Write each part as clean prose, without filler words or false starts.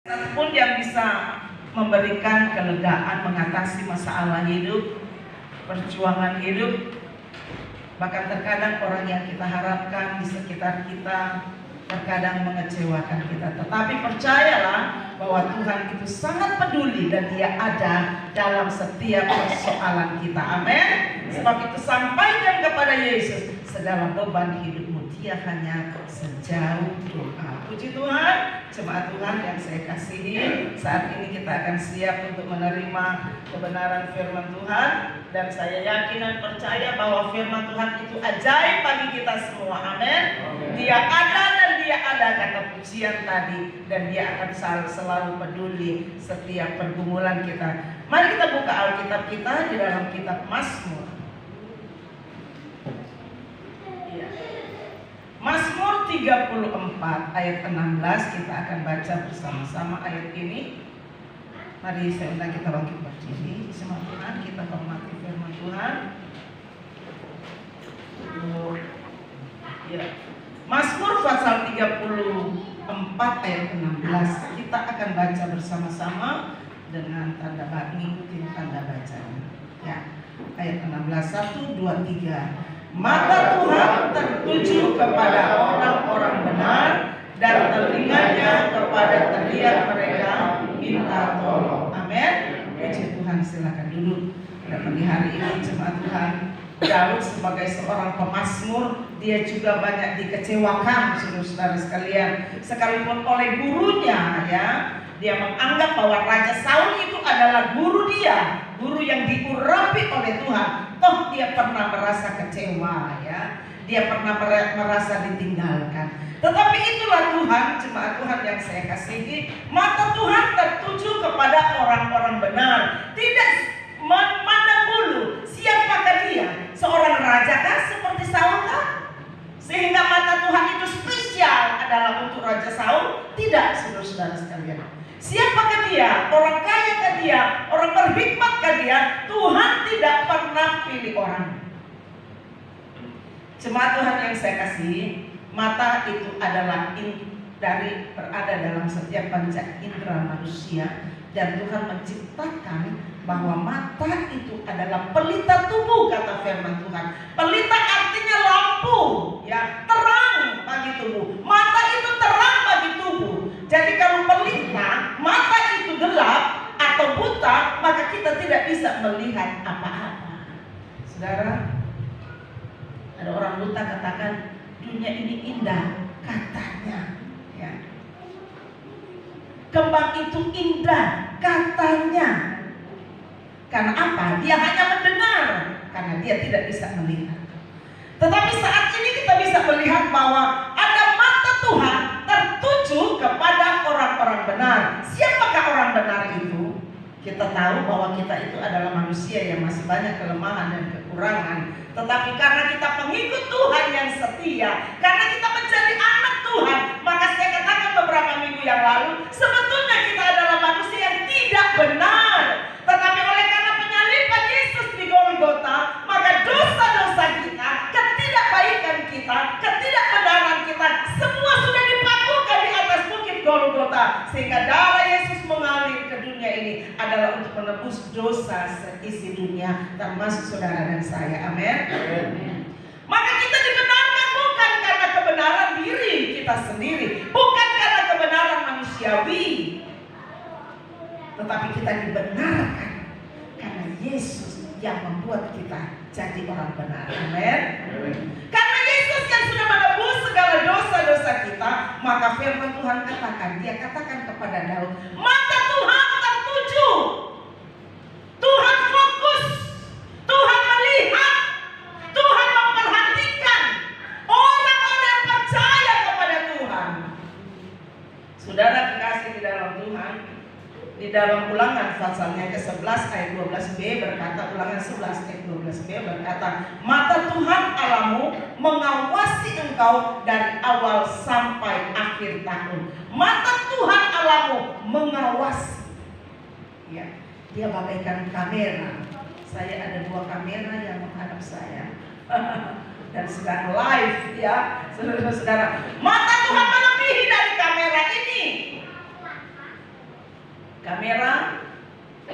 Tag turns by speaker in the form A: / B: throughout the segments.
A: Satupun yang bisa memberikan kelegaan, mengatasi masalah hidup, perjuangan hidup. Bahkan terkadang orang yang kita harapkan di sekitar kita terkadang mengecewakan kita. Tetapi percayalah bahwa Tuhan itu sangat peduli dan Dia ada dalam setiap persoalan kita. Amin. Sebab itu sampaikan kepada Yesus segala beban hidupmu. Dia hanya sejauh doa. Puji Tuhan, jemaat Tuhan yang saya kasihi, saat ini kita akan siap untuk menerima kebenaran firman Tuhan. Dan saya yakin dan percaya bahwa firman Tuhan itu ajaib bagi kita semua. Amin. Dia ada dan Dia ada, kata pujian tadi. Dan Dia akan selalu peduli setiap pergumulan kita. Mari kita buka Alkitab kita di dalam kitab Mazmur. Mazmur 34 ayat 16, kita akan baca bersama-sama ayat ini. Mari saya undang kita bangkit berdiri. Semua Tuhan, kita hormati firman Tuhan. Ya. Mazmur pasal 34 ayat 16. Kita akan baca bersama-sama dengan tanda mengikuti tanda bacaan. Ya. Ayat 16, 1, 2, 3. Mata Tuhan tertuju kepada orang-orang benar, dan telinganya kepada teriak mereka minta tolong. Amin. Puji Tuhan, silakan duduk. Dan di hari ini jemaat Tuhan, Daud sebagai seorang pemazmur, dia juga banyak dikecewakan, saudara-saudara sekalian, sekalipun oleh gurunya. Ya, dia menganggap bahwa Raja Saul itu adalah guru dia, guru yang diurapi oleh Tuhan. Toh dia pernah merasa kecewa, ya, dia pernah merasa ditinggalkan. Tetapi itulah Tuhan, jemaat Tuhan yang saya kasihi, mata Tuhan tertuju kepada orang-orang benar, tidak memandang bulu siapakah dia, seorang raja kah seperti Saul kah? Sehingga mata Tuhan itu spesial adalah untuk Raja Saul? Tidak, saudara-saudara sekalian. Siapakah dia? Orang kaya kah dia? Orang berhikmat kah dia? Tuhan tidak pernah pilih orang. Jemaat Tuhan yang saya kasih, mata itu adalah berada dalam setiap panca indera manusia, dan Tuhan menciptakan bahwa mata itu adalah pelita tubuh, kata firman Tuhan. Pelita artinya lampu, ya, terang bagi tubuh. Mata itu terang bagi tubuh. Jadi kalau pelita, mata itu gelap atau buta, maka kita tidak bisa melihat apa-apa. Saudara, ada orang buta katakan dunia ini indah, katanya, ya. Kembang itu indah, katanya. Karena apa? Dia hanya mendengar, karena dia tidak bisa melihat. Tetapi saat ini kita bisa melihat bahwa ada mata Tuhan tertuju kepada orang-orang benar. Siapakah orang benar itu? Kita tahu bahwa kita itu adalah manusia yang masih banyak kelemahan dan kekurangan. Tetapi karena kita pengikut Tuhan yang setia, karena kita menjadi anak Tuhan, maka saya katakan beberapa minggu yang lalu, sebetulnya kita adalah manusia yang tidak benar. Tetapi oleh karena penyaliban Yesus di Golgota, maka dosa-dosa kita, ketidakbaikan kita, ketidakbenaran kita, semua sudah dipakukan di atas bukit Golgota. Sehingga darah Yesus mengalir ke dunia ini adalah untuk menebus dosa seisi dunia, termasuk saudara dan saya. Amin. Maka kita dibenarkan bukan karena kebenaran diri kita sendiri, bukan karena kebenaran manusiawi, tetapi kita dibenarkan karena Yesus yang membuat kita jadi orang benar. Amin. Karena Yesus yang sudah menebus segala dosa-dosa kita, maka firman Tuhan katakan, Dia katakan kepada Daud, mata Tuhan tertuju, Tuhan fokus, Tuhan melihat, Tuhan memperhatikan orang-orang yang percaya kepada Tuhan. Saudara kekasih di dalam Tuhan, di dalam Ulangan pasalnya ke-11 ayat 12b berkata, Ulangan 11 ayat 12b berkata, mata Tuhan Allahmu mengawasi engkau dari awal sampai akhir tahun. Mata Tuhan Allahmu mengawasi. Ya, Dia bagaikan kamera. Saya ada 2 kamera yang menghadap saya dan sedang live, ya, saudara-saudara. Mata Tuhan melebihi dari kamera ini. Kamera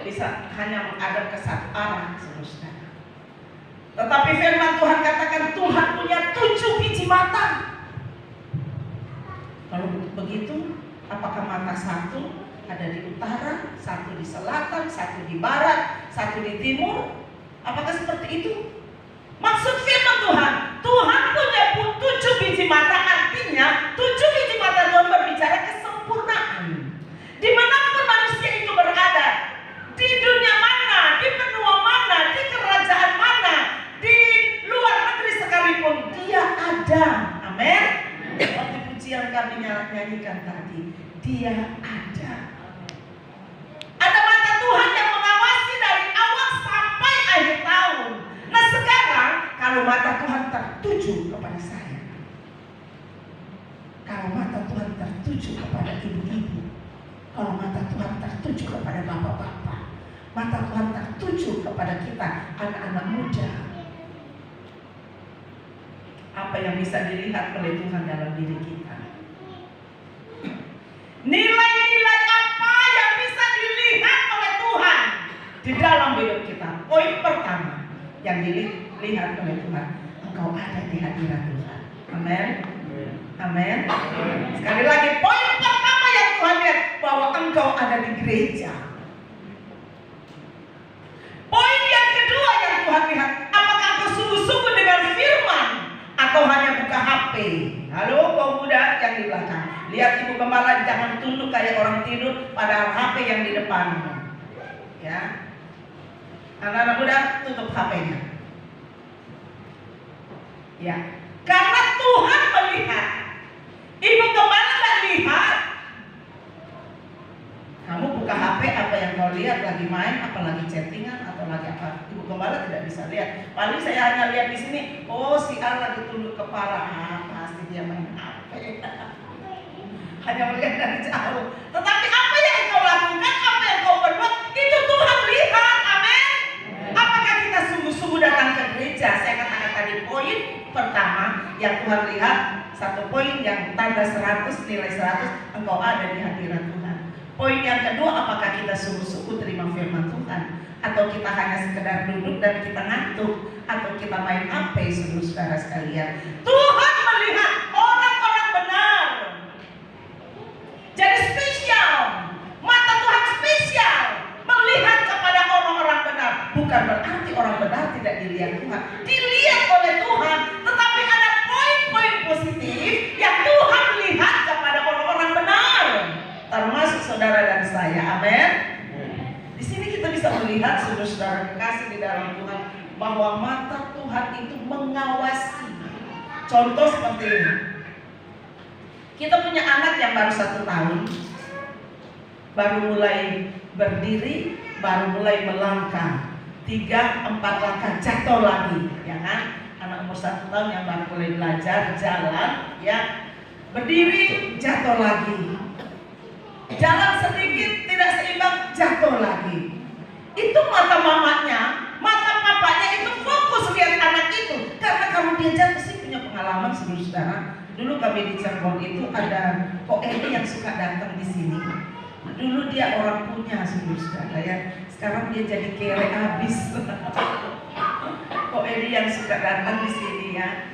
A: bisa hanya menghadap ke satu arah, saudara. Tetapi firman Tuhan katakan Tuhan punya 7 biji mata. Kalau begitu, apakah mata satu ada di utara, satu di selatan, satu di barat, satu di timur? Apakah seperti itu? Maksud firman Tuhan, Tuhan punya 7 biji mata, artinya 7 biji mata Tuhan berbicara kesempurnaan. Dimanapun manusia itu berada, di dunia mana, di benua mana, di kerajaan mana, di luar negeri sekalipun, dia ada. Amin. Seperti pujian kami nyanyikan tadi, dia ada. Ada mata Tuhan yang mengawasi dari awal sampai akhir tahun. Nah sekarang, kalau mata Tuhan tertuju kepada saya, kalau mata Tuhan tertuju kepada ibu-ibu, kalau mata Tuhan tertuju kepada bapak-bapak, mata Tuhan tertuju kepada kita, anak-anak muda, apa yang bisa dilihat oleh Tuhan dalam diri kita? Nilai-nilai apa yang bisa dilihat oleh Tuhan di dalam hidup kita? Poin pertama yang dilihat oleh Tuhan, engkau ada di hadirat Tuhan. Amin. Amin. Sekali lagi, poin pertama yang Tuhan lihat, bahwa engkau ada di gereja. Poin yang kedua yang Tuhan lihat, apakah engkau sungguh-sungguh dengan firman atau hanya buka HP? Halo kaum muda yang di belakang, lihat ibu gembala, jangan tunduk kayak orang tidur padahal HP yang di depanmu. Ya, anak-anak muda, tutup HP-nya. Ya, karena Tuhan melihat, ibu gembala tak lihat. Kamu buka HP, apa yang kau lihat? Lagi main, apalagi chattingan, atau lagi apa? Ibu gembala tidak bisa lihat. Paling saya hanya lihat di sini, oh si A lagi tunduk kepala, pasti dia main HP. Hanya melihat dari jauh. Tetapi apa yang kau lakukan, apa yang kau berbuat, itu Tuhan lihat. Amin. Apakah kita sungguh-sungguh datang ke gereja? Saya katakan tadi, poin pertama yang Tuhan lihat, satu poin yang tanda 100, nilai 100, engkau ada di hadirat Tuhan. Poin yang kedua, apakah kita sungguh-sungguh terima firman Tuhan, atau kita hanya sekedar duduk dan kita ngantuk, atau kita main HP, saudara sekalian. Tuhan melihat orang-orang benar. Jadi spesial, mata Tuhan spesial melihat kepada orang-orang benar. Bukan berarti orang benar tidak dilihat Tuhan, dilihat oleh Tuhan, tetapi ada poin-poin positif yang Tuhan lihat kepada orang-orang benar, termasuk saudara dan saya. Amin. Di sini kita bisa melihat, saudara-saudara kekasih di dalam Tuhan, bahwa mata Tuhan itu mengawasi. Contoh seperti ini. Kita punya anak yang baru 1 tahun, baru mulai berdiri, baru mulai melangkah, 3-4 langkah jatuh lagi, ya kan? Anak umur 1 tahun yang baru mulai belajar jalan, ya, berdiri jatuh lagi, jalan sedikit tidak seimbang jatuh lagi. Itu mata mamanya, mata papanya itu fokus lihat anak itu, karena kalau dia jatuh, sih punya pengalaman saudara. Dulu kami di Cirebon itu ada Kok Edi yang suka datang di sini. Dulu dia orang punya saudara ya. Sekarang dia jadi kere habis. Kok Edi yang suka datang di sini ya.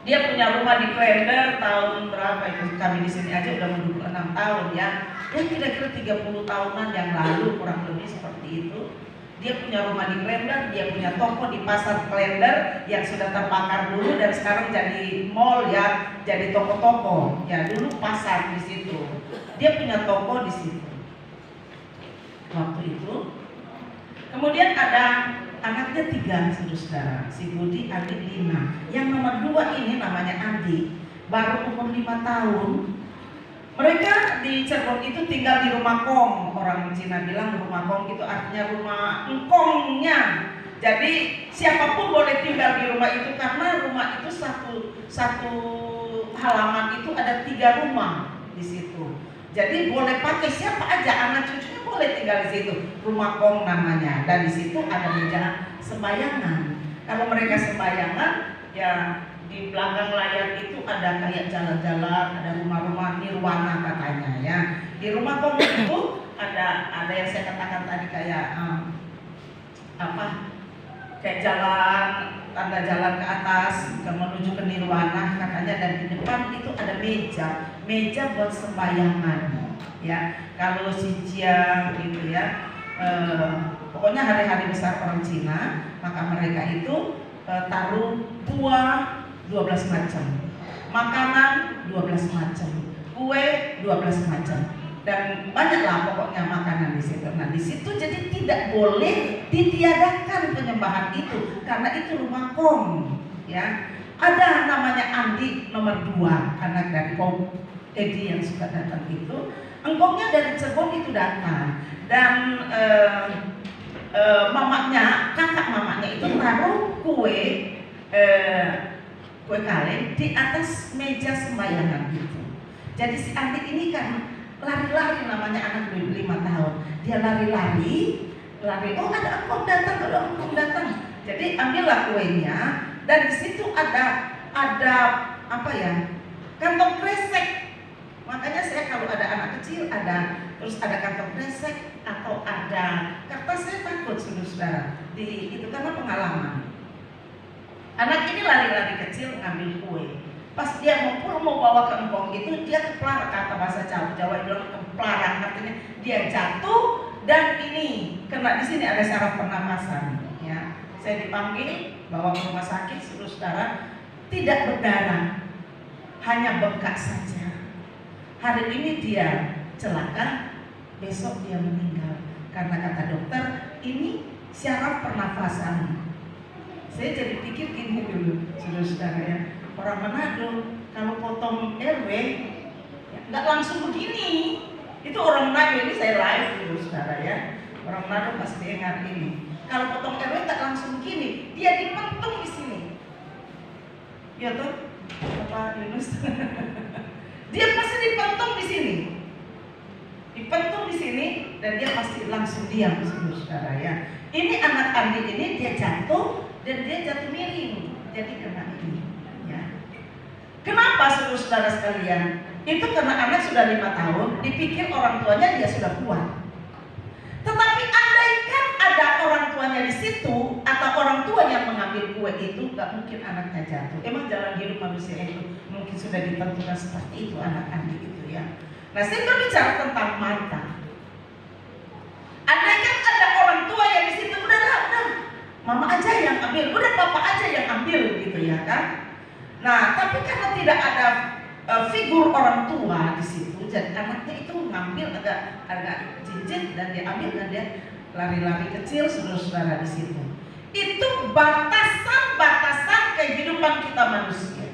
A: Dia punya rumah di Klender tahun berapa itu? Kami di sini aja udah 26 tahun ya. Ya kira-kira 30 tahunan yang lalu kurang lebih seperti itu. Dia punya rumah di Klender, dia punya toko di pasar Klender yang sudah terbakar dulu dan sekarang jadi mall ya, jadi toko-toko. Ya dulu pasar di situ. Dia punya toko di situ. Waktu itu, kemudian ada anaknya 3 saudara, si Budi, Adi, Lina. Yang nomor 2 ini namanya Adi, baru umur 5 tahun. Mereka di Cirebon itu tinggal di rumah kong. Orang Cina bilang rumah kong itu artinya rumah engkongnya. Jadi siapapun boleh tinggal di rumah itu, karena rumah itu satu halaman itu ada 3 rumah di situ. Jadi boleh pakai siapa aja, anak cucunya boleh tinggal di situ. Rumah kong namanya. Dan di situ ada meja sembayangan. Kalau mereka sembayangan, ya di belakang layar itu ada kayak jalan-jalan, ada rumah-rumah nirwana katanya ya. Di rumah kong itu ada yang saya katakan tadi kayak kayak jalan, tanda jalan ke atas menuju ke nirwana katanya, dan di depan itu ada meja buat sembayangan ya. Kalau siang gitu ya, pokoknya hari-hari besar orang Cina, maka mereka itu taruh buah 12 macam, makanan 12 macam, kue 12 macam, dan banyaklah pokoknya makanan di situ. Nah, di situ jadi tidak boleh ditiadakan penyembahan itu karena itu rumah Kong ya. Ada namanya Andi nomor 2, anak dari Kong Edi yang suka datang itu. Engkongnya dari Cirebon itu datang, dan kakak mamanya itu taruh kue kaleng di atas meja sembayangan itu. Jadi si Andi ini kan lari-lari, namanya anak 5 tahun, dia lari, oh ada engkong datang, jadi ambillah kuenya, dan di situ ada apa ya, kantong kresek. Makanya saya kalau ada anak kecil terus ada kantong kresek atau ada kertas, saya takut saudara itu karena pengalaman. Anak ini lari-lari kecil ngambil kue. Pas dia mau bawa ke engkong itu, dia keplarang, kata bahasa Jawa bilang keplarang, artinya dia jatuh, dan ini kena di sini ada saraf pernapasan ya. Saya dipanggil bawa ke rumah sakit, saudara, tidak berdarah, hanya bengkak saja. Hari ini dia celaka, besok dia meninggal karena kata dokter ini saraf pernafasan. Saya jadi pikir gini dulu, saudara ya, orang Manado kalau potong RW ya, nggak langsung begini. Itu orang Manado, ini saya live dulu saudara ya. Orang Manado pasti dengar ini. Kalau potong RW nggak langsung begini, dia dipentung di sini. Ya tuh, Bapak Yunus. Dia pasti dipentung di sini. Dipentung di sini, dan dia pasti langsung diam saudara ya. Ini anak Andi ini dia jatuh, dan dia jatuh miring, jadi kena ini ya. Kenapa saudara sekalian? Itu karena anak sudah 5 tahun, dipikir orang tuanya dia sudah kuat. Tetapi andaikan ada orang tuanya di situ atau orang tua yang mengambil kue itu, gak mungkin anaknya jatuh. Emang jalan hidup manusia itu mungkin sudah ditentukan seperti itu anak Andi itu ya. Nah, saya berbicara tentang mata. Andaikan ada orang tua yang di situ, udah mama aja yang ambil, udah papa aja yang ambil gitu ya kan. Nah, tapi karena tidak ada figur orang tua di situ, jadi anaknya itu ngambil agak cincin, dan dia ambil, dan dia lari-lari kecil saudara di situ. Itu batasan kehidupan kita manusia.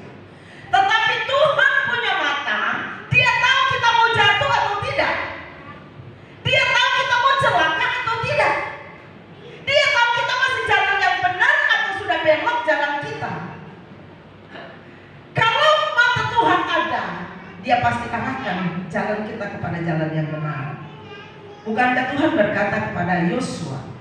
A: Tetapi Tuhan punya mata, dia tahu kita mau jatuh atau tidak. Dia tahu kita mau celaka atau tidak. Dia tahu kita masih jalan yang benar atau sudah belok jalan kita. Kalau mata Tuhan ada, dia pasti arahkan jalan kita kepada jalan yang benar. Bukankah Tuhan berkata kepada Yosua,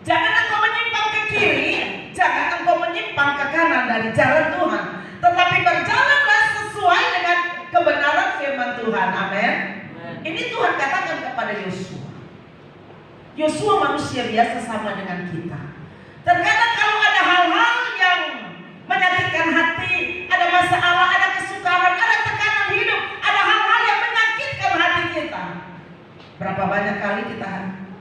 A: jangan engkau menyimpang ke kiri, jangan engkau menyimpang ke kanan dari jalan Tuhan, tetapi berjalanlah sesuai dengan kebenaran firman Tuhan. Amin. Ini Tuhan katakan kepada Yosua. Yosua manusia biasa sama dengan kita. Terkadang kalau ada hal-hal yang menyakitkan hati, ada masalah, ada kesukaran, ada tekanan hidup, ada hal-hal yang menyakitkan hati kita. Berapa banyak kali kita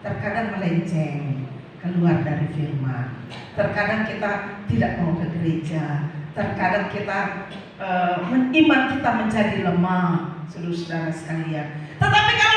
A: terkadang melenceng keluar dari firman. Terkadang kita tidak mau ke gereja. Terkadang kita iman kita menjadi lemah, saudara sekalian. Tetapi kalau